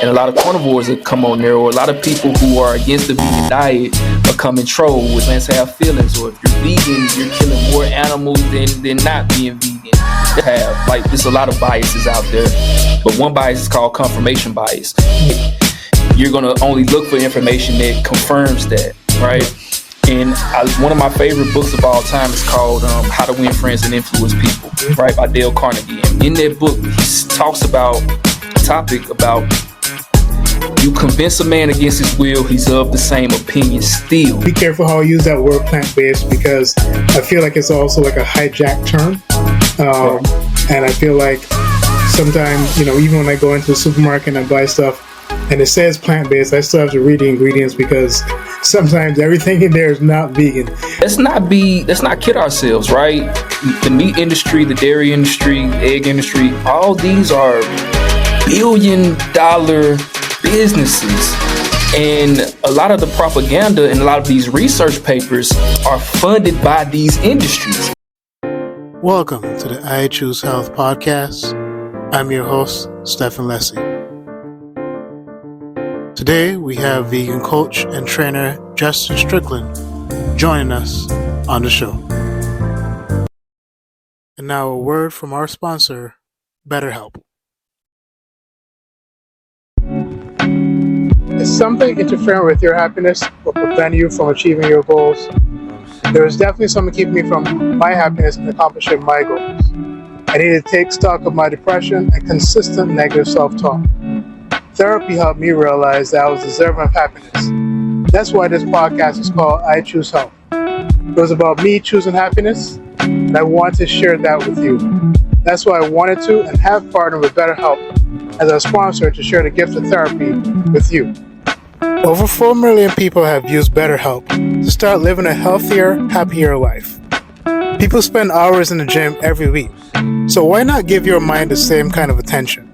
And a lot of carnivores that come on there, or a lot of people who are against the vegan diet are coming troll with plants have feelings, or if you're vegan, you're killing more animals than not being vegan. There's a lot of biases out there, but one bias is called confirmation bias. You're gonna only look for information that confirms that, right? And one of my favorite books of all time is called How to Win Friends and Influence People, right, by Dale Carnegie. And in that book, he talks about a topic about you convince a man against his will, he's of the same opinion still. Be careful how I use that word plant-based, because I feel like it's also like a hijacked term. And I feel like sometimes, even when I go into the supermarket and buy stuff and it says plant-based, I still have to read the ingredients, because sometimes everything in there is not vegan. Let's not kid ourselves, right? The meat industry, the dairy industry, the egg industry, all these are billion-dollar businesses. And a lot of the propaganda and a lot of these research papers are funded by these industries. Welcome to the I Choose Health podcast. I'm your host, Stephen Leslie. Today we have vegan coach and trainer Justin Strickland joining us on the show. And now a word from our sponsor, BetterHelp. Is something interfering with your happiness or preventing you from achieving your goals? There is definitely something keeping me from my happiness and accomplishing my goals. I need to take stock of my depression and consistent negative self-talk. Therapy helped me realize that I was deserving of happiness. That's why this podcast is called I Choose Health. It was about me choosing happiness, and I wanted to share that with you. That's why I wanted to and have partnered with BetterHelp as a sponsor to share the gift of therapy with you. Over 4 million people have used BetterHelp to start living a healthier, happier life. People spend hours in the gym every week, so why not give your mind the same kind of attention?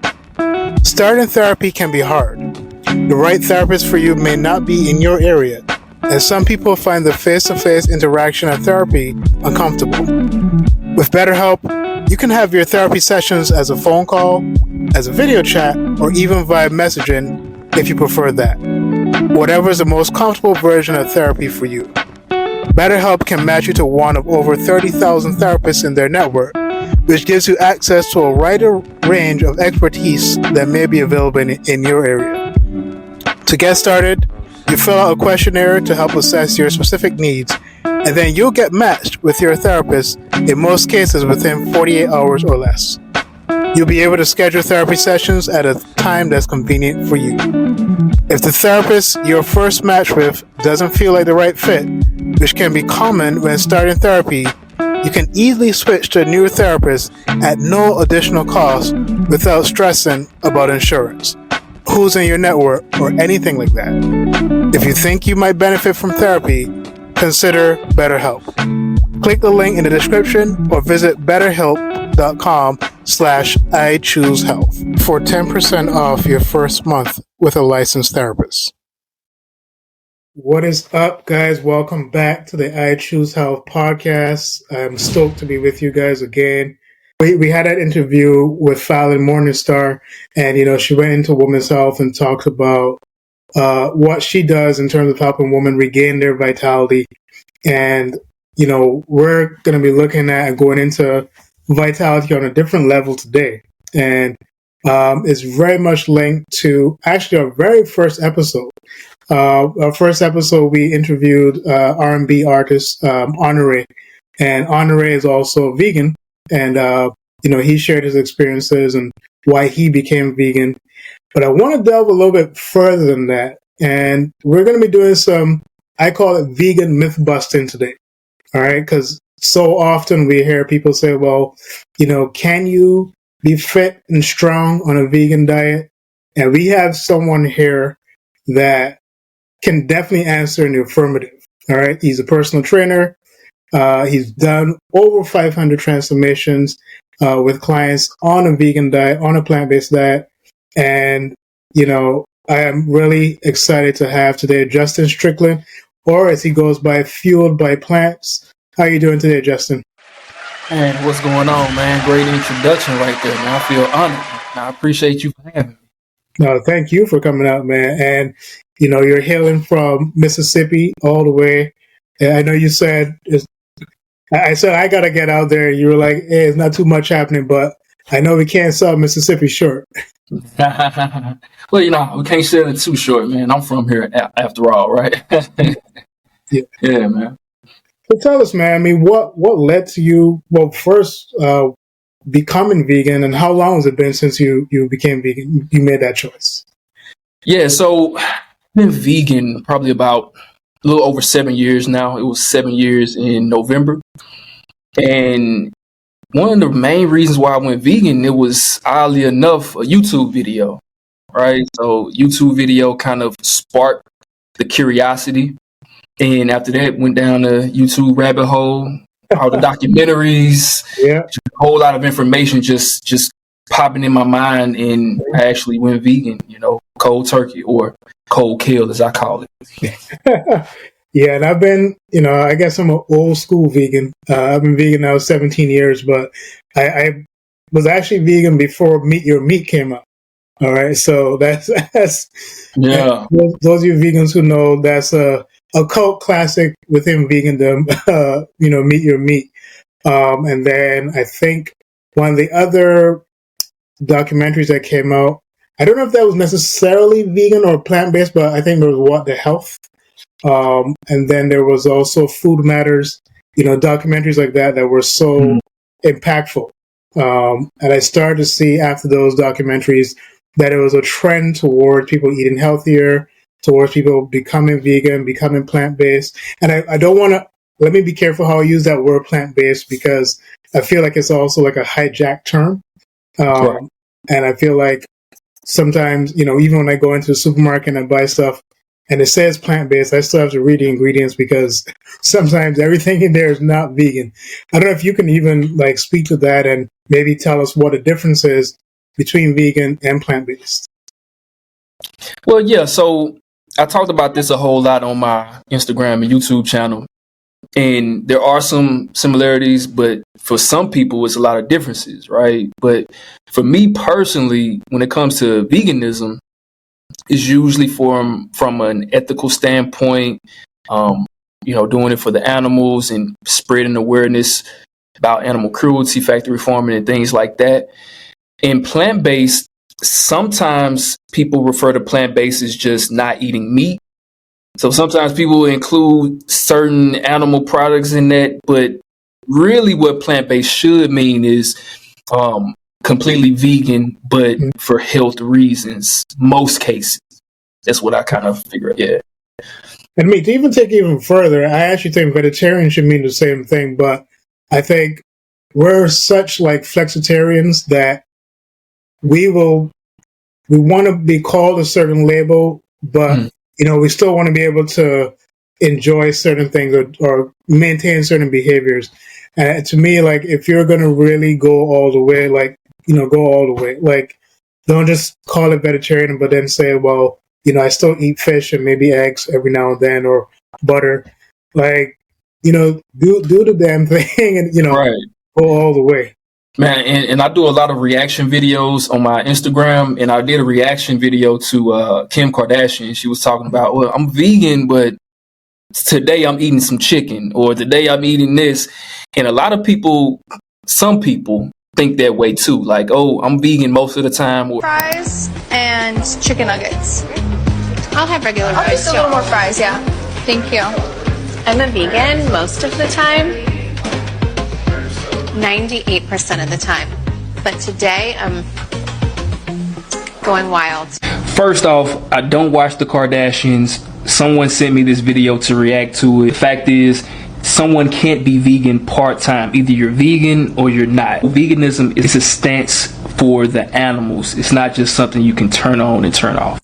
Starting therapy can be hard. The right therapist for you may not be in your area, and some people find the face-to-face interaction of therapy uncomfortable. With BetterHelp, you can have your therapy sessions as a phone call, as a video chat, or even via messaging if you prefer that. Whatever is the most comfortable version of therapy for you. BetterHelp can match you to one of over 30,000 therapists in their network, which gives you access to a wider range of expertise that may be available in your area. To get started, you fill out a questionnaire to help assess your specific needs, and then you'll get matched with your therapist, in most cases within 48 hours or less. You'll be able to schedule therapy sessions at a time that's convenient for you. If the therapist you're first matched with doesn't feel like the right fit, which can be common when starting therapy, you can easily switch to a new therapist at no additional cost without stressing about insurance, who's in your network, or anything like that. If you think you might benefit from therapy, consider BetterHelp. Click the link in the description or visit betterhelp.com/iChooseHealth for 10% off your first month with a licensed therapist. What is up, guys? Welcome back to the I Choose Health podcast. I'm stoked to be with you guys again. We had that interview with Fallon Morningstar, and she went into women's health and talked about what she does in terms of helping women regain their vitality. And we're going to be looking at and going into vitality on a different level today, and it's very much linked to actually our very first episode. Our first episode, we interviewed R&B artist Honore, and Honore is also vegan, and he shared his experiences and why he became vegan. But I want to delve a little bit further than that, and we're going to be doing some, I call it vegan myth busting today. All right, because so often we hear people say, well, can you be fit and strong on a vegan diet? And we have someone here that can definitely answer in the affirmative. All right, he's a personal trainer. He's done over 500 transformations with clients on a vegan diet, on a plant-based diet. And, I am really excited to have today Justin Strickland, or as he goes by, Fueledbyplantzz. How are you doing today, Justin? Man, what's going on, man? Great introduction right there, man. I feel honored. I appreciate you for having me. No, thank you for coming out, man. And you're hailing from Mississippi all the way. And I know you said I said I gotta get out there. You were like, "Hey, it's not too much happening," but I know we can't sell Mississippi short. Well, we can't sell it too short, man. I'm from here after all, right? Yeah. Yeah, man. So tell us, man. I mean, what led to you? Well, first, becoming vegan, and how long has it been since you became vegan? You made that choice. Yeah, so I've been vegan probably about a little over 7 years now. It was 7 years in November. And one of the main reasons why I went vegan, it was oddly enough a YouTube video, right? So YouTube video kind of sparked the curiosity. And after that, went down the YouTube rabbit hole, all the documentaries, Yeah. a whole lot of information just popping in my mind, and I actually went vegan, cold turkey, or cold kill as I call it. Yeah, and I've been, I guess I'm an old school vegan. I've been vegan now 17 years, but I was actually vegan before Meat Your Meat came out. All right, so that's Yeah. those of you vegans who know, that's a cult classic within vegandom. Meat Your Meat, and then I think one of the other documentaries that came out, I don't know if that was necessarily vegan or plant based, but I think there was What the Health. And then there was also Food Matters, documentaries like that were so impactful. And I started to see after those documentaries that it was a trend toward people eating healthier, towards people becoming vegan, becoming plant-based. And I don't want to, let me be careful how I use that word plant-based, because I feel like it's also like a hijacked term. Right. And I feel like sometimes, even when I go into the supermarket and I buy stuff and it says plant-based, I still have to read the ingredients, because sometimes everything in there is not vegan. I don't know if you can even speak to that and maybe tell us what the difference is between vegan and plant-based. Well, yeah, so I talked about this a whole lot on my Instagram and YouTube channel. And there are some similarities, but for some people, it's a lot of differences, right? But for me personally, when it comes to veganism, it's usually from an ethical standpoint, doing it for the animals and spreading awareness about animal cruelty, factory farming, and things like that. And plant-based, sometimes people refer to plant-based as just not eating meat. So sometimes people include certain animal products in that, but really what plant-based should mean is completely vegan, but for health reasons, most cases. That's what I kind of figure out, yeah. And to even take it even further, I actually think vegetarian should mean the same thing, but I think we're such flexitarians that we want to be called a certain label, but we still want to be able to enjoy certain things or maintain certain behaviors. And to me, if you're going to really go all the way, go all the way. Don't just call it vegetarian, but then say, well, I still eat fish and maybe eggs every now and then, or butter. Do the damn thing and, right. Go all the way. Man, and I do a lot of reaction videos on my Instagram, and I did a reaction video to Kim Kardashian. She was talking about, well, I'm vegan, but today I'm eating some chicken, or today I'm eating this. And a lot of people, some people think that way too. Like, oh, I'm vegan most of the time. Fries and chicken nuggets. I'll have regular fries. Just a little more fries, yeah. Thank you. I'm a vegan most of the time, 98% of the time. But today I'm going wild. First off, I don't watch the Kardashians. Someone sent me this video to react to it. The fact is, someone can't be vegan part-time. Either you're vegan or you're not. Veganism is a stance for the animals. It's not just something you can turn on and turn off.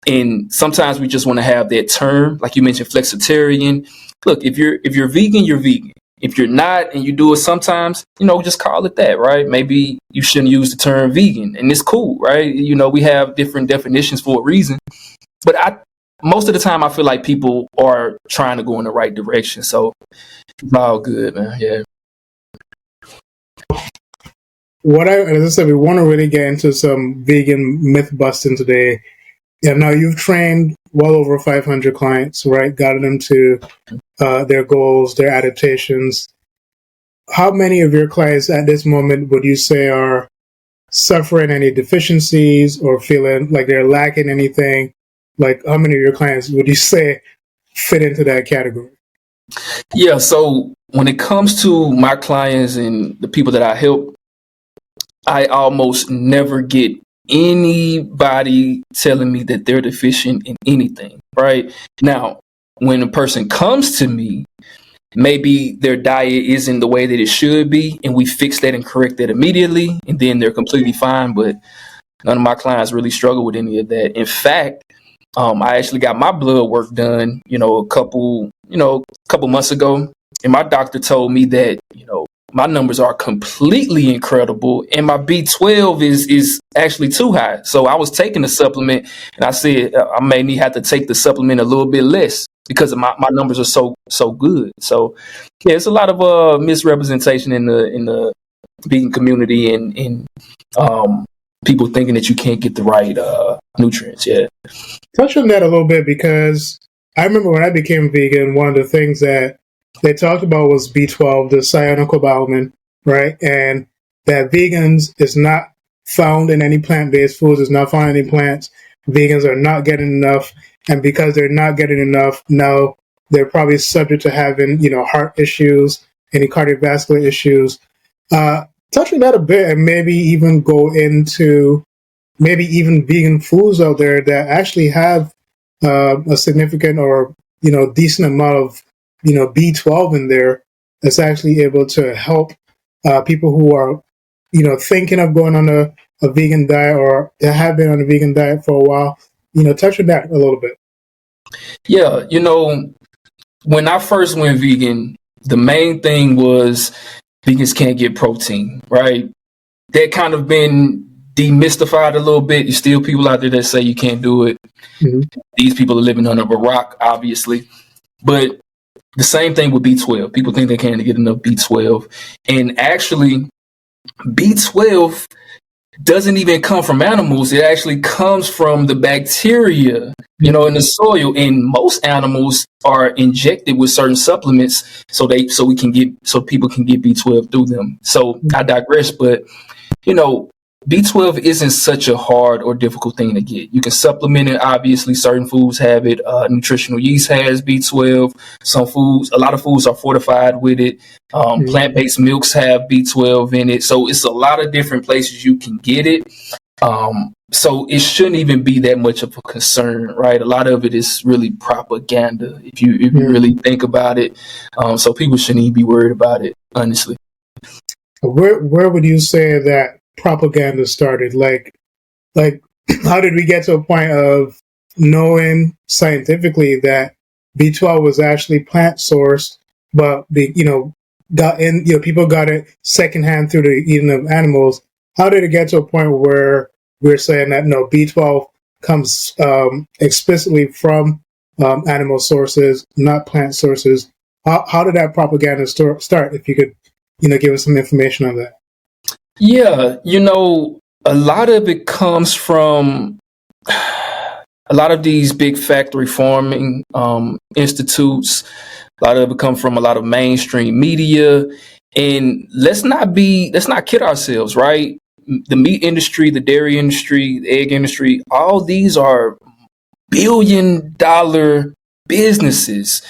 And sometimes we just want to have that term, like you mentioned, flexitarian. Look, if you're vegan, you're vegan. If you're not and you do it sometimes, just call it that, right? Maybe you shouldn't use the term vegan, and it's cool, right? We have different definitions for a reason. But most of the time, I feel like people are trying to go in the right direction. So it's all good, man. Yeah. as I said, we want to really get into some vegan myth busting today. Yeah, now you've trained well over 500 clients, right? Gotten them to their goals, their adaptations. How many of your clients at this moment would you say are suffering any deficiencies or feeling like they're lacking anything? Like, how many of your clients would you say fit into that category? Yeah, so when it comes to my clients and the people that I help, I almost never get anybody telling me that they're deficient in anything, right? Now, when a person comes to me, maybe their diet isn't the way that it should be, and we fix that and correct that immediately, and then they're completely fine. But none of my clients really struggle with any of that. In fact, I actually got my blood work done, a couple months ago, and my doctor told me that, my numbers are completely incredible, and my B12 is actually too high. So I was taking the supplement, and I said I may have to take the supplement a little bit less because of my numbers are so good. So yeah, it's a lot of misrepresentation in the vegan community and people thinking that you can't get the right nutrients. Yeah. Touch on that a little bit, because I remember when I became vegan, one of the things that they talked about was B12, the cyanocobalamin, right? And that vegans is not found in any plant-based foods, is not found in any plants. Vegans are not getting enough. And because they're not getting enough, now they're probably subject to having, heart issues, any cardiovascular issues. Touch on that a bit, and maybe even go into maybe even vegan foods out there that actually have a significant or, decent amount of, B12 in there that's actually able to help people who are, thinking of going on a vegan diet or have been on a vegan diet for a while. Touch on that a little bit. Yeah, when I first went vegan, the main thing was vegans can't get protein, right? That kind of been demystified a little bit. There's still people out there that say you can't do it. Mm-hmm. These people are living under a rock, obviously. But the same thing with B12. People think they can't get enough B12. And actually, B12 doesn't even come from animals. It actually comes from the bacteria, in the soil. And most animals are injected with certain supplements so people can get B12 through them. So I digress, but B12 isn't such a hard or difficult thing to get. You can supplement it. Obviously, certain foods have it. Nutritional yeast has B12. A lot of foods are fortified with it. Plant-based milks have B12 in it. So it's a lot of different places you can get it. So it shouldn't even be that much of a concern, right? A lot of it is really propaganda, if you really think about it. So people shouldn't even be worried about it, honestly. Where would you say that propaganda started? Like how did we get to a point of knowing scientifically that B12 was actually plant sourced, but people got it secondhand through the eating of animals? How did it get to a point where we're saying that no, B12 comes explicitly from animal sources, not plant sources? How did that propaganda start? If you could give us some information on that. Yeah, a lot of it comes from a lot of these big factory farming institutes. A lot of it comes from a lot of mainstream media. And let's not kid ourselves, right? The meat industry, the dairy industry, the egg industry, all these are billion-dollar businesses.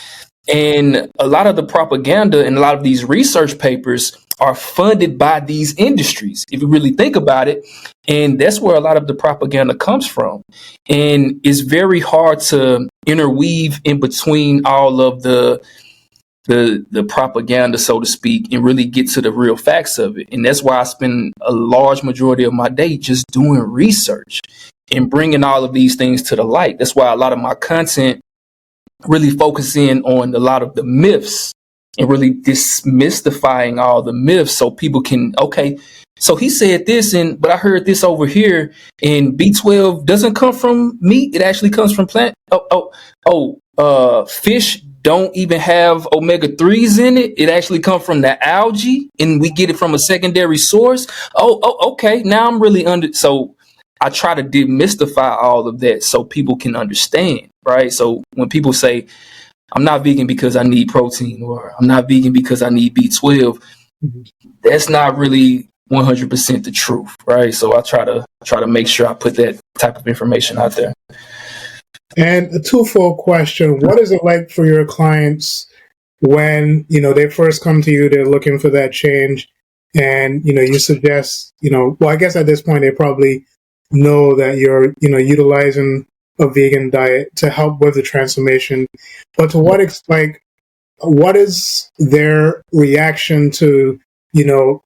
And a lot of the propaganda and a lot of these research papers are funded by these industries, if you really think about it. And that's where a lot of the propaganda comes from. And it's very hard to interweave in between all of the propaganda, so to speak, and really get to the real facts of it. And that's why I spend a large majority of my day just doing research and bringing all of these things to the light. That's why a lot of my content really focus in on a lot of the myths and really demystifying all the myths so people can, okay, so he said this, but I heard this over here, and B12 doesn't come from meat. It actually comes from plant. Fish don't even have omega-3s in it. It actually comes from the algae, and we get it from a secondary source. Okay. Now I'm really so I try to demystify all of that so people can understand, right? So when people say, I'm not vegan because I need protein, or I'm not vegan because I need B12, that's not really 100% the truth, right? So I try to make sure I put that type of information out there. And a twofold question: what is it like for your clients when they first come to you? They're looking for that change, and you suggest well, I guess at this point they probably know that you're utilizing a vegan diet to help with the transformation. But to what extent, what is their reaction to the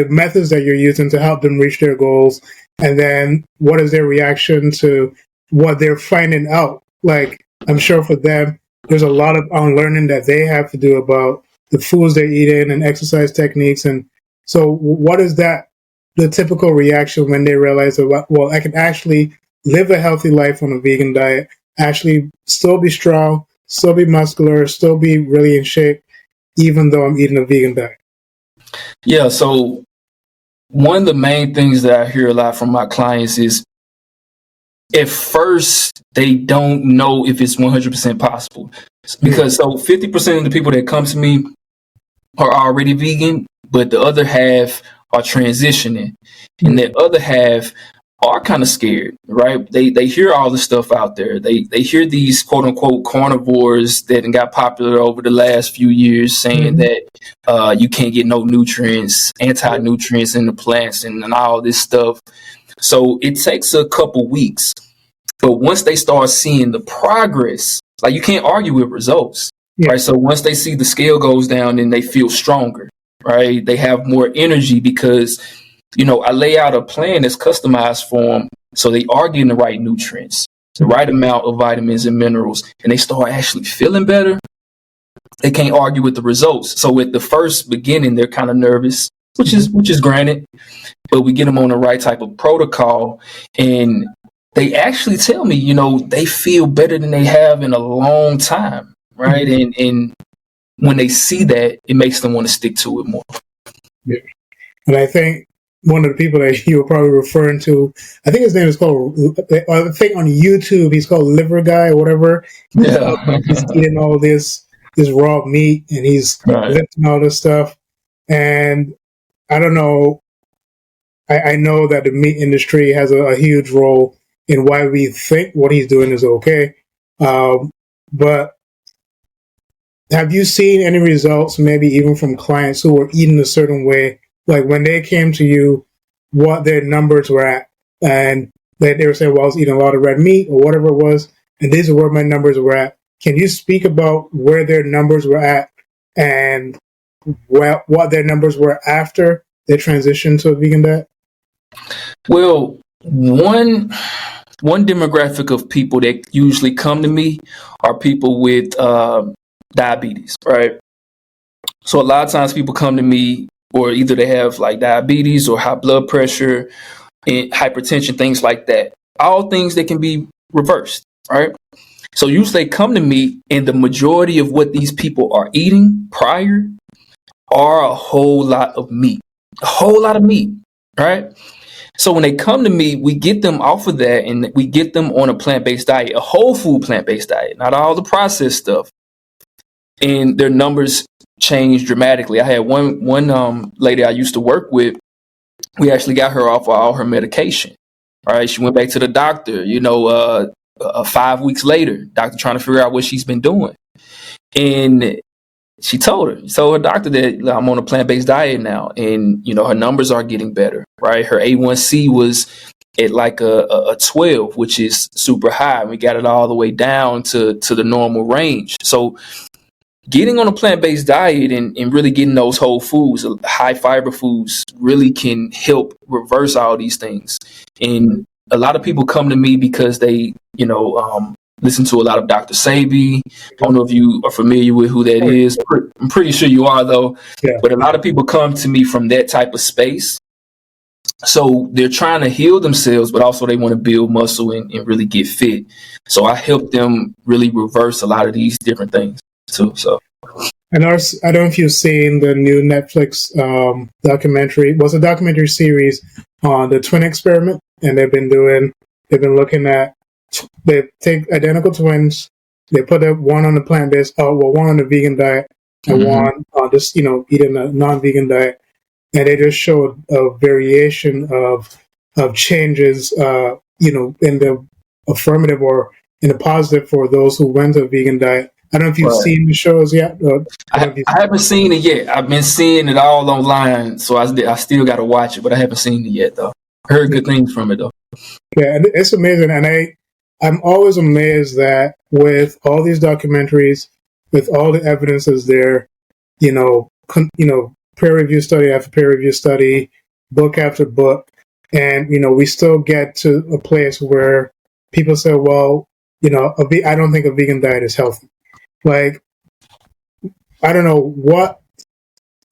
methods that you're using to help them reach their goals, and then what is their reaction to what they're finding out? Like, I'm sure for them, there's a lot of unlearning that they have to do about the foods they're eating and exercise techniques. And so what is the typical reaction when they realize that, well, I can actually live a healthy life on a vegan diet, actually still be strong, still be muscular, still be really in shape, even though I'm eating a vegan diet? Yeah, so one of the main things that I hear a lot from my clients is, at first, they don't know if it's 100% possible. Because so 50% of the people that come to me are already vegan, but the other half are transitioning. And the other half are kind of scared, right? They hear all the stuff out there. They hear these quote unquote carnivores that got popular over the last few years saying that you can't get no nutrients, anti-nutrients in the plants and all this stuff. So it takes a couple weeks, but once they start seeing the progress, like, you can't argue with results, right? So once they see the scale goes down, then they feel stronger, right? They have more energy because I lay out a plan that's customized for them, so they are getting the right nutrients, the right amount of vitamins and minerals, and they start actually feeling better. They can't argue with the results. So at the first beginning, they're kind of nervous, which is granted, but we get them on the right type of protocol, and they actually tell me, they feel better than they have in a long time, right? And when they see that, it makes them want to stick to it more. Yeah. And I think one of the people that you were probably referring to, I think his name is called, I think on YouTube, he's called Liver Guy or whatever. He's eating all this raw meat, and he's lifting all this stuff. And I don't know, I know that the meat industry has a huge role in why we think what he's doing is okay. But have you seen any results, maybe even from clients who were eating a certain way, like when they came to you, what their numbers were at, and they were saying, well, I was eating a lot of red meat or whatever it was, and these are where my numbers were at? Can you speak about where their numbers were at and what their numbers were after they transitioned to a vegan diet? Well, one demographic of people that usually come to me are people with diabetes, right? So a lot of times people come to me, or either they have like diabetes or high blood pressure and hypertension, things like that. All things that can be reversed, right? So usually they come to me, and the majority of what these people are eating prior are a whole lot of meat, right? So when they come to me, we get them off of that, and we get them on a plant-based diet, a whole food plant-based diet, not all the processed stuff. And their numbers change dramatically. I had one lady I used to work with. We actually got her off of all her medication. Right, she went back to the doctor. 5 weeks later, doctor trying to figure out what she's been doing, and she told her doctor that I'm on a plant-based diet now, and her numbers are getting better. Right, her A1C was at like a 12, which is super high. We got it all the way down to the normal range. So getting on a plant-based diet and really getting those whole foods, high fiber foods, really can help reverse all these things. And a lot of people come to me because they, listen to a lot of Dr. Sebi. I don't know if you are familiar with who that is. I'm pretty sure you are, though. Yeah. But a lot of people come to me from that type of space. So they're trying to heal themselves, but also they want to build muscle and really get fit. So I help them really reverse a lot of these different things too. So. And I don't know if you've seen the new Netflix documentary. It was a documentary series on the twin experiment, and they've been looking at, they take identical twins, they put one on the plant-based, one on the vegan diet, and one on just, eating a non-vegan diet. And they just showed a variation of changes, in the affirmative or in the positive for those who went to a vegan diet. I don't know if you've seen the shows yet. I haven't seen it yet. I've been seeing it all online, so I still got to watch it, but I haven't seen it yet, though. I heard good things from it, though. Yeah, it's amazing, and I'm always amazed that with all these documentaries, with all the evidences there, peer review study after peer review study, book after book, and we still get to a place where people say, "Well, I don't think a vegan diet is healthy." Like, I don't know what,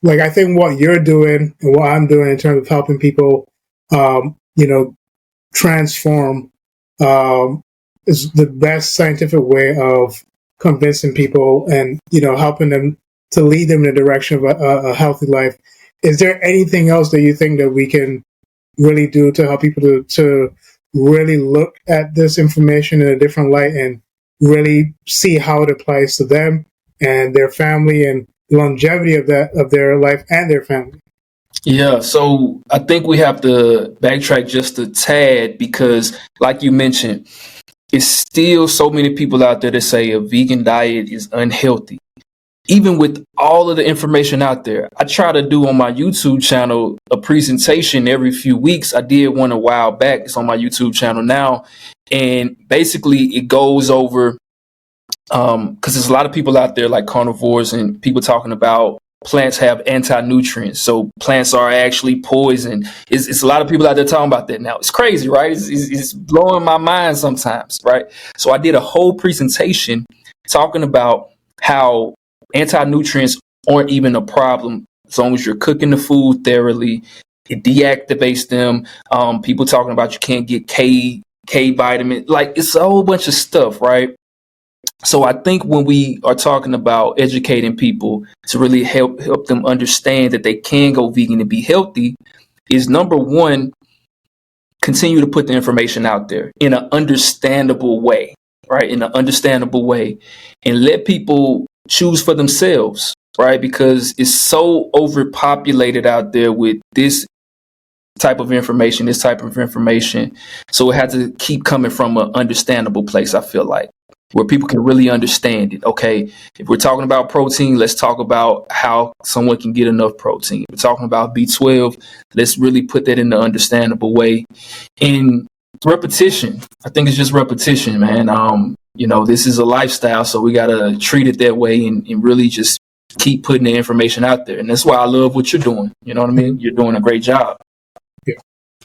like, I think what you're doing and what I'm doing in terms of helping people, transform, is the best scientific way of convincing people and, helping them to lead them in the direction of a healthy life. Is there anything else that you think that we can really do to help people to really look at this information in a different light and really see how it applies to them and their family and the longevity of their life and their family? Yeah, so I think we have to backtrack just a tad because, like you mentioned, it's still so many people out there that say a vegan diet is unhealthy. Even with all of the information out there, I try to do on my YouTube channel a presentation every few weeks. I did one a while back. It's on my YouTube channel now. And basically it goes over, because there's a lot of people out there like carnivores and people talking about plants have anti-nutrients. So plants are actually poison. It's a lot of people out there talking about that now. It's crazy, right? It's blowing my mind sometimes, right? So I did a whole presentation talking about how anti-nutrients aren't even a problem as long as you're cooking the food thoroughly. It deactivates them. People talking about you can't get K vitamin. Like, it's a whole bunch of stuff, right? So I think when we are talking about educating people to really help them understand that they can go vegan and be healthy is, number one, continue to put the information out there in an understandable way, right? In an understandable way, and let people choose for themselves, right? Because it's so overpopulated out there with this type of information. So it had to keep coming from an understandable place, I feel like, where people can really understand it. Okay, if we're talking about protein, let's talk about how someone can get enough protein. If we're talking about B12, let's really put that in the understandable way. And repetition, I think it's just repetition, man. This is a lifestyle, so we got to treat it that way and really just keep putting the information out there. And that's why I love what you're doing. You know what I mean? You're doing a great job. Yeah.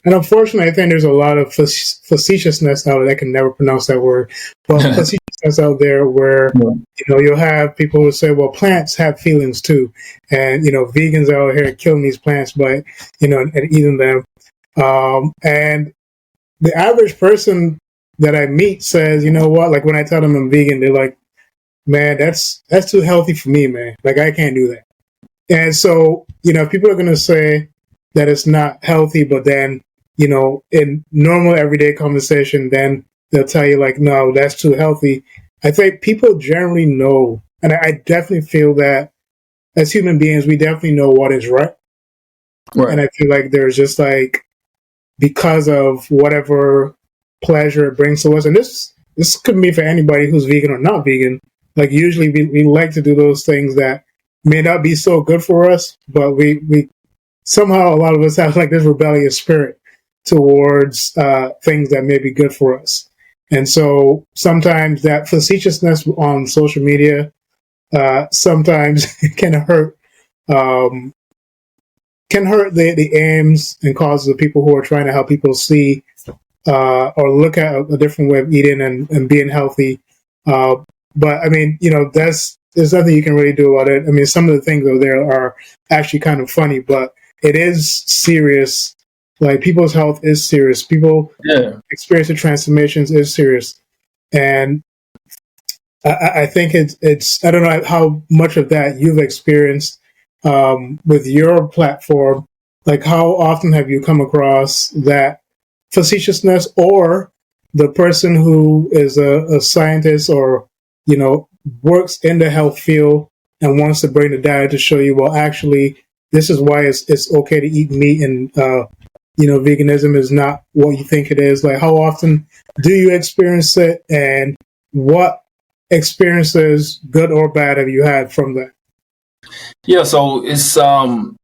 And unfortunately, I think there's a lot of facetiousness out there. I can never pronounce that word. But facetiousness out there where, you'll have people who say, well, plants have feelings too. And, vegans are out here killing these plants by, and eating them. And the average person that I meet says, you know what, like when I tell them I'm vegan, they're like, man, that's too healthy for me, man. Like, I can't do that. And so, people are going to say that it's not healthy, but then, in normal everyday conversation, then they'll tell you like, no, that's too healthy. I think people generally know, and I definitely feel that as human beings, we definitely know what is right. And I feel like there's just like, because of whatever pleasure it brings to us, and this could be for anybody who's vegan or not vegan. Like, usually we like to do those things that may not be so good for us, but we somehow, a lot of us have like this rebellious spirit towards things that may be good for us. And so sometimes that facetiousness on social media sometimes can hurt the aims and causes of people who are trying to help people see or look at a different way of eating and being healthy. But I mean, there's nothing you can really do about it. I mean, some of the things over there are actually kind of funny, but it is serious Like, people's health is serious. People experiencing transformations is serious. And I think it's I don't know how much of that you've experienced with your platform. Like, how often have you come across that facetiousness, or the person who is a scientist or, works in the health field and wants to bring the data to show you, well, actually, this is why it's okay to eat meat, and veganism is not what you think it is. Like, how often do you experience it, and what experiences, good or bad, have you had from that? Yeah, so it's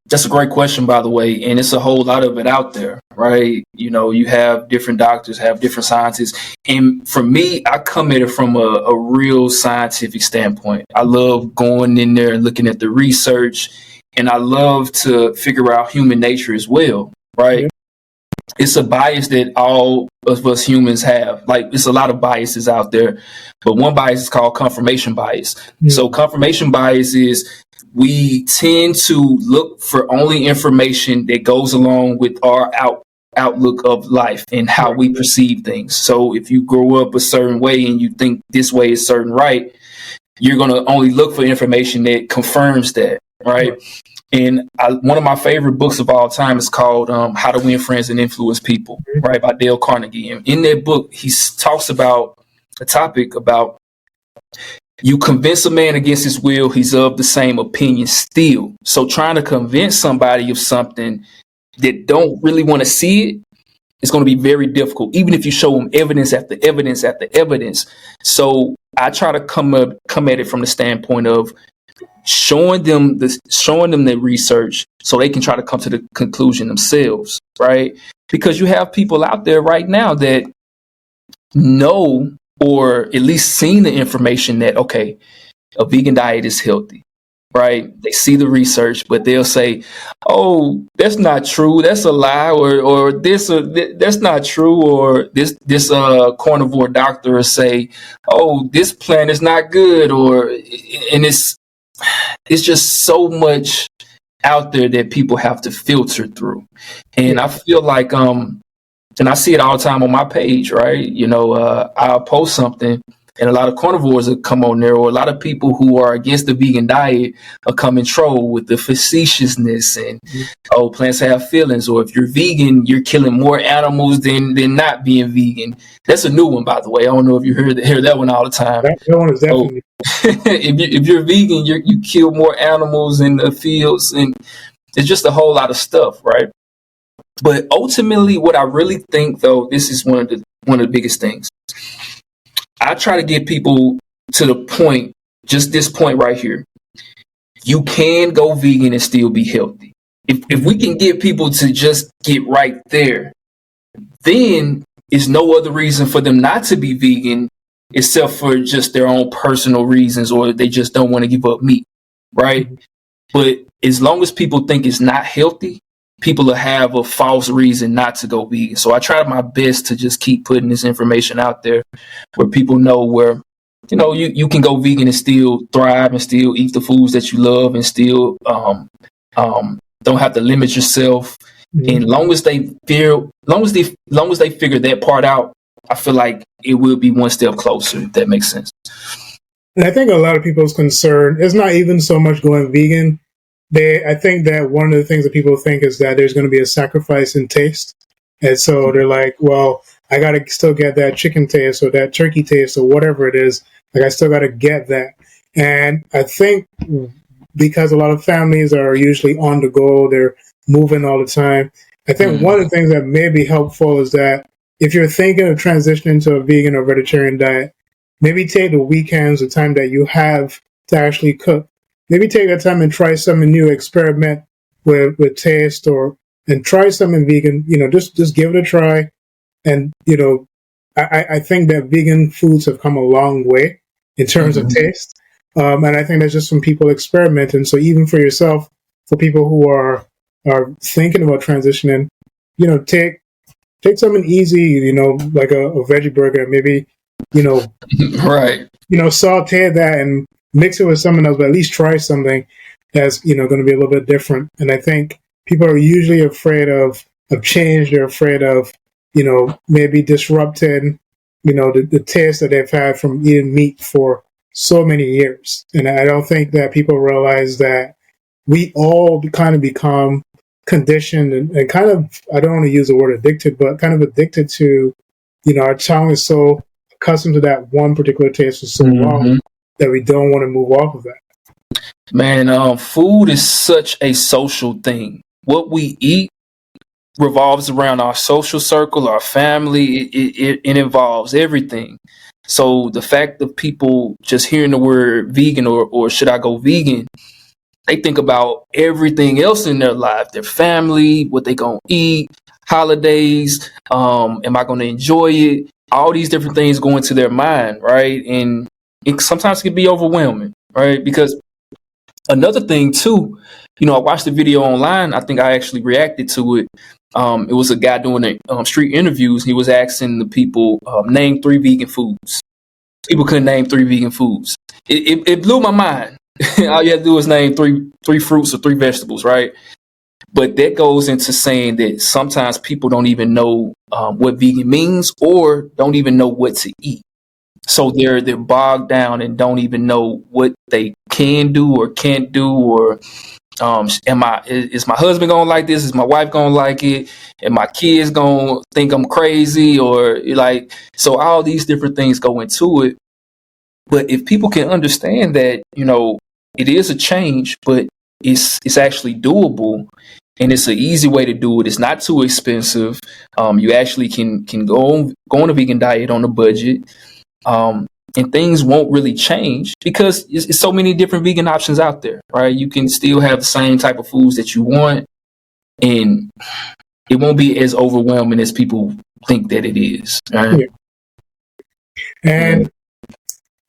that's a great question, by the way, and it's a whole lot of it out there, right? You have different doctors, have different scientists, and for me, I come at it from a real scientific standpoint. I love going in there and looking at the research, and I love to figure out human nature as well, right? Yeah. It's a bias that all of us humans have. Like, it's a lot of biases out there, but one bias is called confirmation bias. Mm-hmm. So confirmation bias is we tend to look for only information that goes along with our outlook of life and how we perceive things. So if you grow up a certain way and you think this way is certain right, you're going to only look for information that confirms that, right? And one of my favorite books of all time is called How to Win Friends and Influence People, right, by Dale Carnegie. And in that book, he talks about a topic about you convince a man against his will, he's of the same opinion still. So trying to convince somebody of something that don't really want to see it, it's going to be very difficult, even if you show them evidence after evidence after evidence. So I try to come at it from the standpoint of showing them the research so they can try to come to the conclusion themselves, right? Because you have people out there right now that know, or at least seen the information that, okay, a vegan diet is healthy, right? They see the research, but they'll say, oh, that's not true, that's a lie, or that's not true, or this carnivore doctor will say, oh, this plant is not good, and it's just so much out there that people have to filter through. And I feel like, and I see it all the time on my page, right? I'll post something and a lot of carnivores will come on there, or a lot of people who are against the vegan diet will come and troll with the facetiousness and, oh, plants have feelings, or if you're vegan, you're killing more animals than not being vegan. That's a new one, by the way. I don't know if you hear that one all the time. That one is definitely. If you're vegan, you kill more animals in the fields, and it's just a whole lot of stuff, right? But ultimately, what I really think, though, this is one of the biggest things. I try to get people to the point, just this point right here. You can go vegan and still be healthy. If we can get people to just get right there, then there's no other reason for them not to be vegan except for just their own personal reasons, or they just don't want to give up meat, right? But as long as people think it's not healthy, people will have a false reason not to go vegan. So I try my best to just keep putting this information out there where people know where, you can go vegan and still thrive and still eat the foods that you love and still don't have to limit yourself. And long as they figure that part out, I feel like it will be one step closer, if that makes sense. And I think a lot of people's concern is not even so much going vegan. I think that one of the things that people think is that there's going to be a sacrifice in taste. And so they're like, well, I got to still get that chicken taste or that turkey taste or whatever it is. Like, I still got to get that. And I think because a lot of families are usually on the go, they're moving all the time. I think one of the things that may be helpful is that if you're thinking of transitioning to a vegan or vegetarian diet, maybe take the weekends, the time that you have to actually cook. Maybe take that time and try something new, experiment with taste, and try something vegan. Just give it a try. And, I think that vegan foods have come a long way in terms of taste. And I think that's just from people experimenting. So even for yourself, for people who are thinking about transitioning, take something easy, like a veggie burger, maybe, right. Saute that and mix it with something else, but at least try something that's, going to be a little bit different. And I think people are usually afraid of of change. They're afraid of, maybe disrupting, the taste that they've had from eating meat for so many years. And I don't think that people realize that we all kind of become conditioned and kind of, I don't want to use the word addicted, but kind of addicted to, our tongue is so accustomed to that one particular taste for so long that we don't want to move off of that. Man, food is such a social thing. What we eat revolves around our social circle, our family. It involves everything. So the fact of people just hearing the word vegan or should I go vegan, they think about everything else in their life, their family, what they gonna eat, holidays, am I gonna enjoy it? All these different things go into their mind, right? And it sometimes can be overwhelming, right? Because another thing too, I watched the video online. I think I actually reacted to it. It was a guy doing street interviews. He was asking the people, name 3 vegan foods. People couldn't name 3 vegan foods. It blew my mind. All you have to do is name three fruits or 3 vegetables, right? But that goes into saying that sometimes people don't even know what vegan means or don't even know what to eat. So they're bogged down and don't even know what they can do or can't do, or is my husband gonna like this? Is my wife gonna like it? And my kids gonna think I'm crazy? Or so all these different things go into it. But if people can understand that, it is a change, but it's actually doable, and it's an easy way to do it. It's not too expensive. You actually can go on a vegan diet on a budget. And things won't really change because it's so many different vegan options out there, right? You can still have the same type of foods that you want, and it won't be as overwhelming as people think that it is. Right? Yeah. And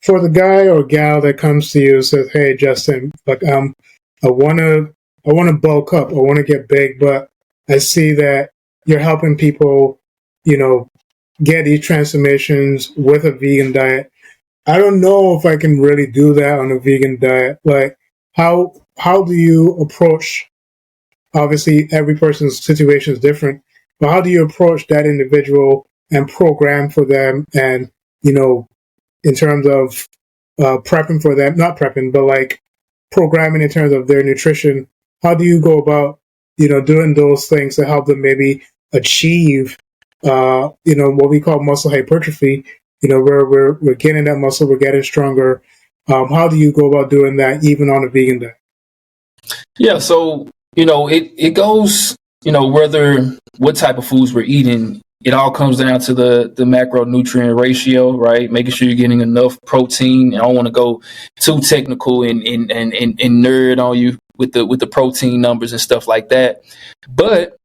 for the guy or gal that comes to you and says, "Hey, Justin, I want to bulk up, I want to get big, but I see that you're helping people, get these transformations with a vegan diet. I don't know if I can really do that on a vegan diet. How do you approach? Obviously, every person's situation is different, but how do you approach that individual and program for them? And in terms of prepping for them, not prepping, but programming in terms of their nutrition. How do you go about doing those things to help them maybe achieve what we call muscle hypertrophy? Where we're getting that muscle, we're getting stronger. How do you go about doing that even on a vegan diet? Yeah, so it goes, what type of foods we're eating. It all comes down to the macronutrient ratio, right? Making sure you're getting enough protein. I don't want to go too technical and nerd on you with the protein numbers and stuff like that. But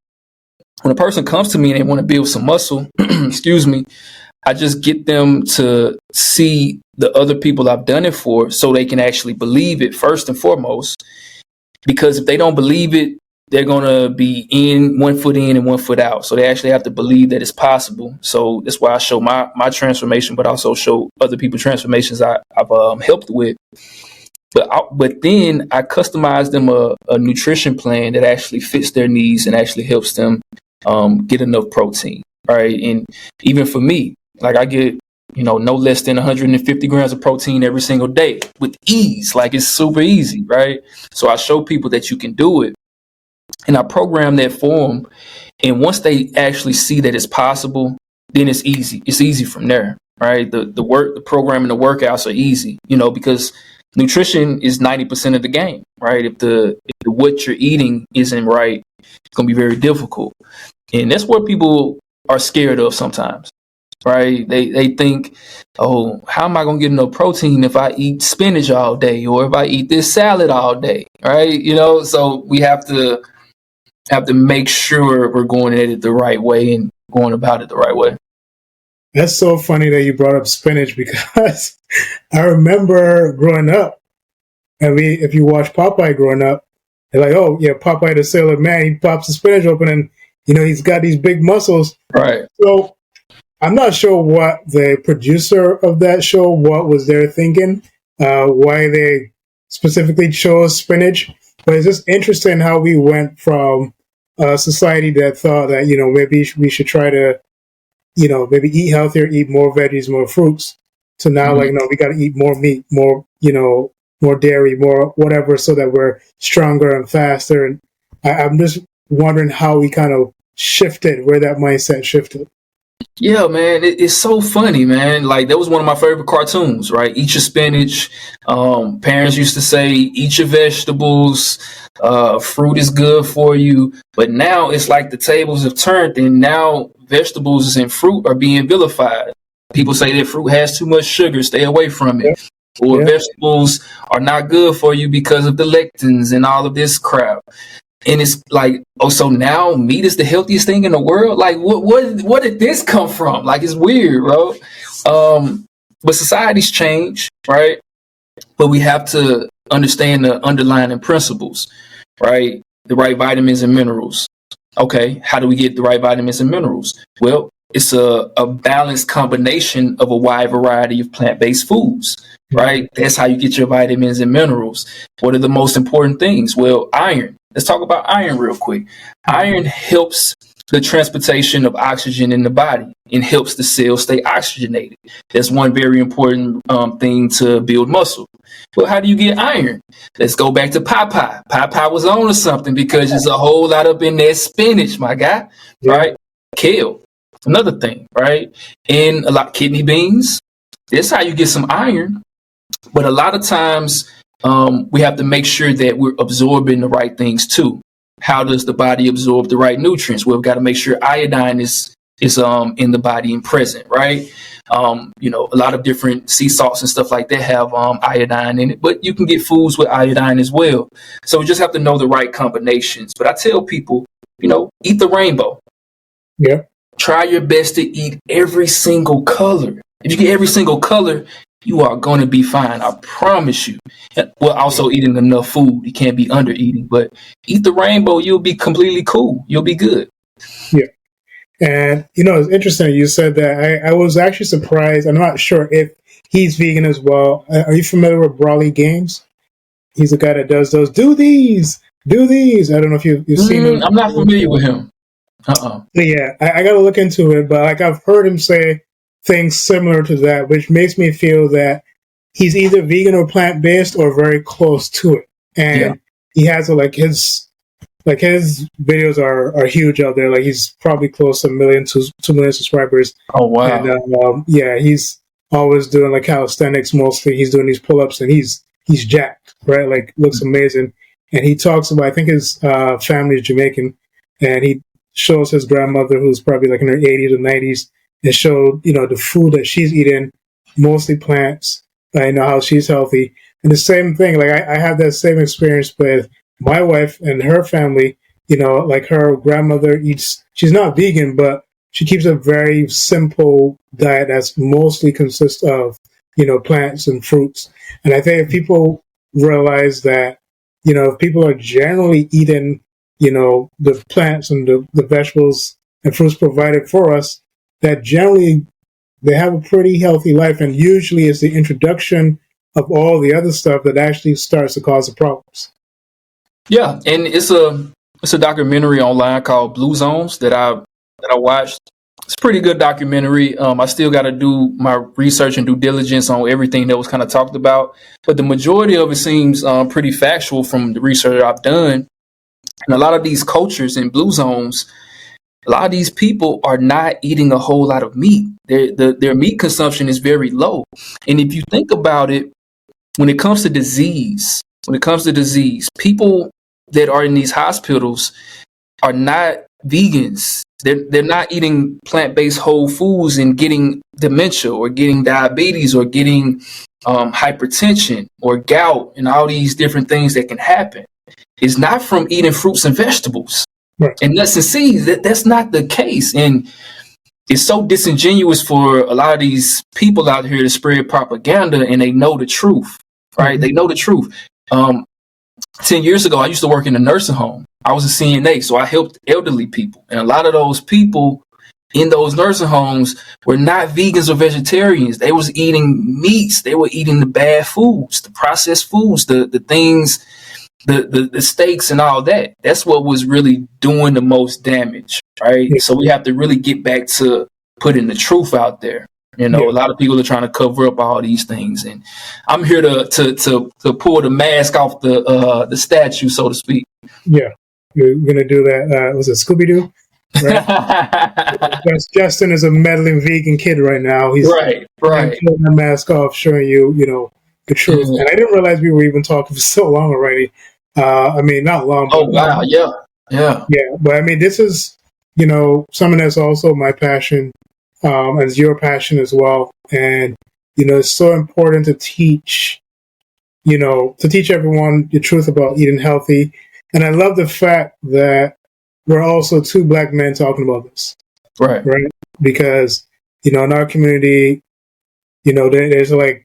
when a person comes to me and they want to build some muscle, excuse me, I just get them to see the other people I've done it for so they can actually believe it first and foremost. Because if they don't believe it, they're going to be in 1 foot in and 1 foot out. So they actually have to believe that it's possible. So that's why I show my transformation, but also show other people's transformations I've helped with. But then I customize them a nutrition plan that actually fits their needs and actually helps them get enough protein. Right. And even for me, I get, no less than 150 grams of protein every single day with ease. It's super easy. Right. So I show people that you can do it. And I program that for them. And once they actually see that it's possible, then it's easy. It's easy from there, right? The program and the workouts are easy, because nutrition is 90% of the game, right? If what you're eating isn't right, it's going to be very difficult. And that's what people are scared of sometimes, right? They think, oh, how am I going to get enough protein if I eat spinach all day or if I eat this salad all day, right? So we have to make sure we're going at it the right way and going about it the right way. That's so funny that you brought up spinach because I remember growing up, and if you watch Popeye growing up, they're like, oh, yeah, Popeye the Sailor Man, he pops the spinach open and, he's got these big muscles. Right. So I'm not sure what the producer of that show, what was their thinking, why they specifically chose spinach. But it's just interesting how we went from a society that thought that, maybe we should try to, maybe eat healthier, eat more veggies, more fruits, to now like, no, we got to eat more meat, more, more dairy, more whatever, so that we're stronger and faster. And I'm just wondering how we kind of shifted, where that mindset shifted. Yeah, man, it's so funny, man. Like, that was one of my favorite cartoons, right? Eat your spinach. Parents used to say, eat your vegetables. Fruit is good for you. But now it's like the tables have turned, and now vegetables and fruit are being vilified. People say that fruit has too much sugar, stay away from it. Yeah. Or vegetables are not good for you because of the lectins and all of this crap. And it's like, oh, so now meat is the healthiest thing in the world? Like, what did this come from? Like, it's weird, bro. But society's changed, right? But we have to understand the underlying principles, right? The right vitamins and minerals. Okay, how do we get the right vitamins and minerals? Well, it's a balanced combination of a wide variety of plant-based foods, right? That's how you get your vitamins and minerals. What are the most important things? Well, iron. Let's talk about iron real quick. Iron helps the transportation of oxygen in the body and helps the cells stay oxygenated. That's one very important thing to build muscle. Well, how do you get iron? Let's go back to Popeye. Popeye was on to something, because there's a whole lot up in that spinach, my guy, right? Kale, another thing, right? And a lot of kidney beans. That's how you get some iron. But a lot of times, we have to make sure that we're absorbing the right things too. How does the body absorb the right nutrients? Well, we've got to make sure iodine is in the body and present, right? A lot of different sea salts and stuff like that have iodine in it, but you can get foods with iodine as well. So we just have to know the right combinations. But I tell people, eat the rainbow. Yeah. Try your best to eat every single color. If you get every single color, you are going to be fine. I promise you. Well, also eating enough food. You can't be under eating, but eat the rainbow. You'll be completely cool. You'll be good. Yeah. And, it's interesting. You said that. I was actually surprised. I'm not sure if he's vegan as well. Are you familiar with Brawley Games? He's the guy that does those. Do these. I don't know if you've seen him. I'm not familiar with him. Yeah. I got to look into it. But like, I've heard him say things similar to that, which makes me feel that he's either vegan or plant-based or very close to it. And he has his videos are huge out there. Like, he's probably close to 2 million subscribers. Oh, wow. And he's always doing like calisthenics mostly. He's doing these pull-ups and he's jacked, right? Like, looks amazing. And he talks about, I think his family is Jamaican, and he shows his grandmother, who's probably like in her 80s or 90s, and showed, the food that she's eating, mostly plants. I know how she's healthy. And the same thing, like I have that same experience with my wife and her family. Like, her grandmother she's not vegan, but she keeps a very simple diet that's mostly consists of, plants and fruits. And I think if people realize that, if people are generally eating, the plants and the vegetables and fruits provided for us, that generally they have a pretty healthy life, and usually it's the introduction of all the other stuff that actually starts to cause the problems. Yeah, and it's a documentary online called Blue Zones that I watched. It's a pretty good documentary. I still got to do my research and due diligence on everything that was kind of talked about, but the majority of it seems pretty factual from the research I've done. And a lot of these cultures in blue zones, a lot of these people are not eating a whole lot of meat. Their meat consumption is very low. And if you think about it, when it comes to disease, people that are in these hospitals are not vegans. They're not eating plant-based whole foods and getting dementia or getting diabetes or getting hypertension or gout and all these different things that can happen. It's not from eating fruits and vegetables. Right. And nuts and seeds. That's not the case. And it's so disingenuous for a lot of these people out here to spread propaganda, and they know the truth, right? Mm-hmm. They know the truth. 10 years ago, I used to work in a nursing home. I was a CNA, so I helped elderly people. And a lot of those people in those nursing homes were not vegans or vegetarians. They was eating meats. They were eating the bad foods, the processed foods, the things the steaks and all that. That's what was really doing the most damage, right? Yeah. So we have to really get back to putting the truth out there. You know, a lot of people are trying to cover up all these things, and I'm here to pull the mask off the statue, so to speak. Yeah, you're gonna do that. Was it Scooby Doo? Right. Justin is a meddling vegan kid right now. He's right. pulling the mask off, showing you, the truth. And I didn't realize we were even talking for so long already. I mean, not long. Oh wow, yeah. But I mean, this is something that's also my passion. As your passion as well. And, it's so important to teach everyone the truth about eating healthy. And I love the fact that we're also two black men talking about this. Right. Because, in our community, there's like,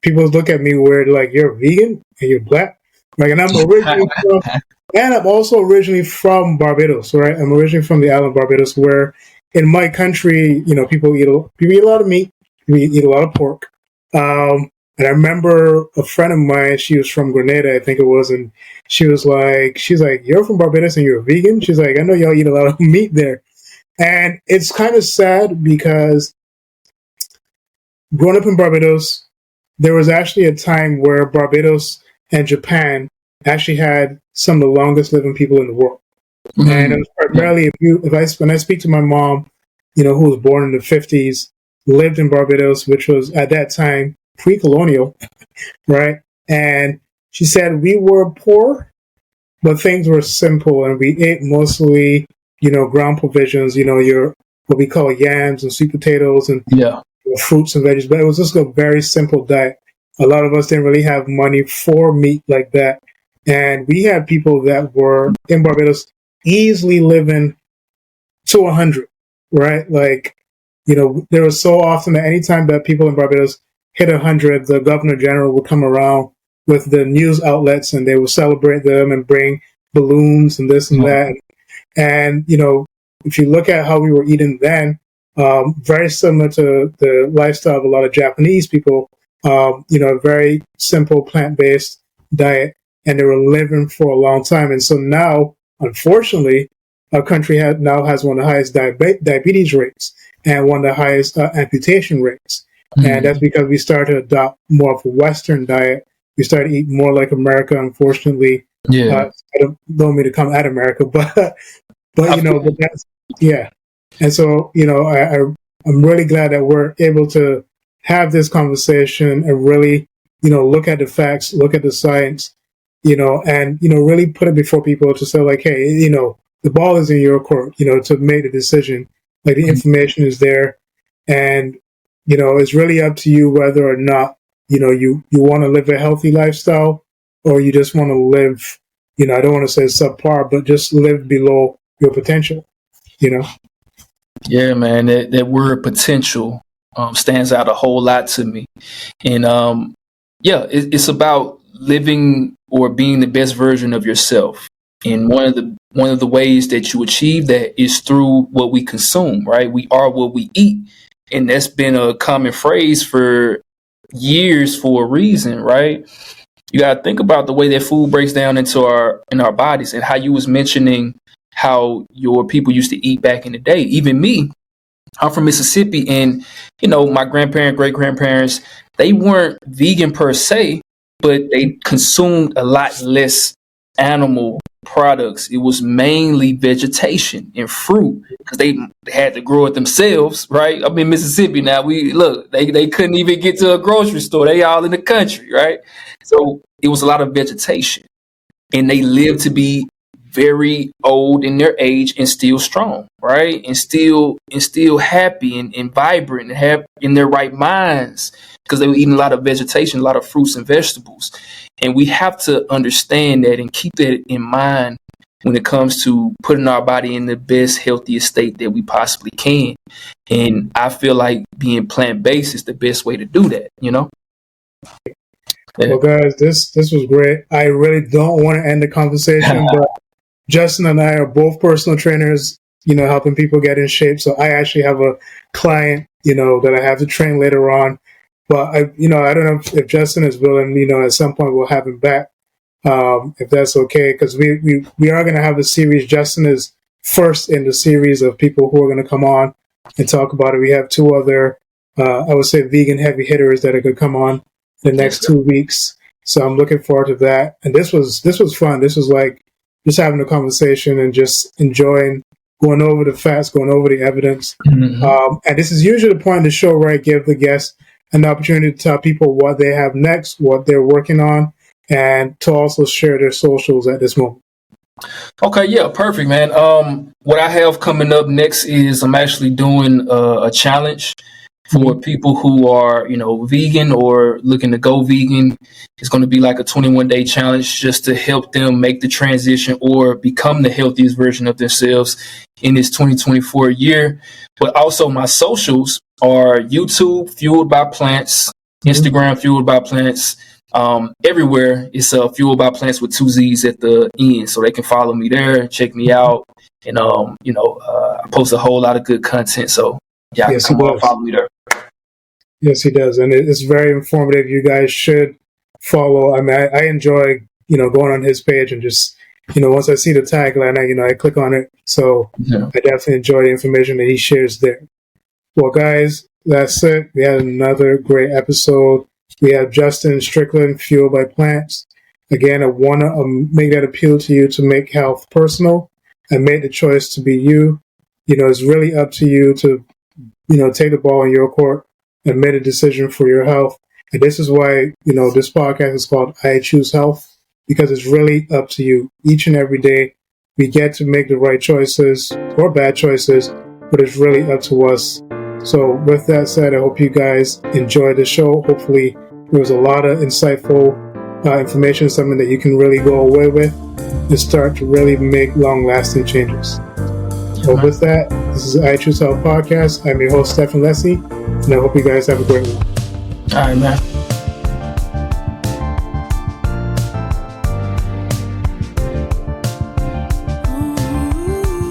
people look at me weird, like, you're a vegan and you're black. Like, and I'm also originally from Barbados, right? I'm originally from the island of Barbados, where in my country, people eat a lot of meat, we eat a lot of pork. And I remember a friend of mine, she was from Grenada, I think it was, and she's like, you're from Barbados and you're a vegan? She's like, I know y'all eat a lot of meat there. And it's kind of sad because growing up in Barbados, there was actually a time where Barbados and Japan actually had some of the longest living people in the world. Mm-hmm. And it was primarily, when I speak to my mom, who was born in the 50s, lived in Barbados, which was at that time pre-colonial, right? And she said we were poor, but things were simple, and we ate mostly, ground provisions, your what we call yams and sweet potatoes and fruits and veggies. But it was just a very simple diet. A lot of us didn't really have money for meat like that, and we had people that were in Barbados easily living to 100, right? Like, there was so often that anytime that people in Barbados hit 100, the governor general would come around with the news outlets and they would celebrate them and bring balloons and this and that. And, if you look at how we were eating then, very similar to the lifestyle of a lot of Japanese people, very simple plant-based diet, and they were living for a long time. And so now, unfortunately, our country now has one of the highest diabetes rates and one of the highest amputation rates. Mm-hmm. And that's because we started to adopt more of a Western diet. We started to eat more like America, unfortunately. I don't mean to come at America, but that's, And so, I'm really glad that we're able to have this conversation and really, look at the facts, look at the science, and, really put it before people to say, like, hey, the ball is in your court, to make the decision. Like, the information is there, and, it's really up to you whether or not, you want to live a healthy lifestyle, or you just want to live, I don't want to say subpar, but just live below your potential, Yeah, man, that word potential stands out a whole lot to me. And it's about living or being the best version of yourself. And one of the ways that you achieve that is through what we consume, right? We are what we eat. And that's been a common phrase for years for a reason, right? You got to think about the way that food breaks down in our bodies, and how you was mentioning how your people used to eat back in the day. Even me, I'm from Mississippi, and my grandparents, great grandparents, they weren't vegan per se, but they consumed a lot less animal products. It was mainly vegetation and fruit because they had to grow it themselves, right? I'm in Mississippi now. They couldn't even get to a grocery store. They all in the country, right? So it was a lot of vegetation, and they lived to be very old in their age and still strong, right? And still happy and vibrant and have in their right minds because they were eating a lot of vegetation, a lot of fruits and vegetables. And we have to understand that and keep that in mind when it comes to putting our body in the best, healthiest state that we possibly can. And I feel like being plant-based is the best way to do that, Yeah. Well, guys, this was great. I really don't want to end the conversation, but Justin and I are both personal trainers, helping people get in shape. So I actually have a client, that I have to train later on. But I don't know if Justin is willing, at some point we'll have him back. if that's okay, because we are going to have a series. Justin is first in the series of people who are going to come on and talk about it. We have two other, I would say, vegan heavy hitters that are going to come on the next 2 weeks. So I'm looking forward to that. And this was fun. This was like just having a conversation and just enjoying going over the facts, going over the evidence. Mm-hmm. And this is usually the point of the show where I give the guests an opportunity to tell people what they have next, what they're working on, and to also share their socials at this moment. Okay, yeah, perfect, man. What I have coming up next is I'm actually doing a challenge for people who are, vegan or looking to go vegan. It's going to be like a 21-day challenge just to help them make the transition or become the healthiest version of themselves in this 2024 year. But also my socials are YouTube, Fueled by Plants, Instagram, Fueled by Plants. Everywhere it's Fueled by Plants with 2 Z's at the end, so they can follow me there, check me out, and I post a whole lot of good content. So yeah, yes, come on, follow me there. Yes, he does, and it's very informative. You guys should follow. I mean, I enjoy going on his page and just once I see the tagline, I click on it. So yeah. I definitely enjoy the information that he shares there. Well, guys, that's it. We had another great episode. We have Justin Strickland, Fueled by Plants. Again, I want to make that appeal to you to make health personal and make the choice to be you. It's really up to you to, take the ball in your court and make a decision for your health. And this is why, this podcast is called I Choose Health, because it's really up to you. Each and every day, we get to make the right choices or bad choices, but it's really up to us. So with that said, I hope you guys enjoyed the show. Hopefully there was a lot of insightful information, something that you can really go away with and start to really make long-lasting changes. So with that, this is I Choose Health Podcast. I'm your host, Stephen Leslie, and I hope you guys have a great one. All right, man.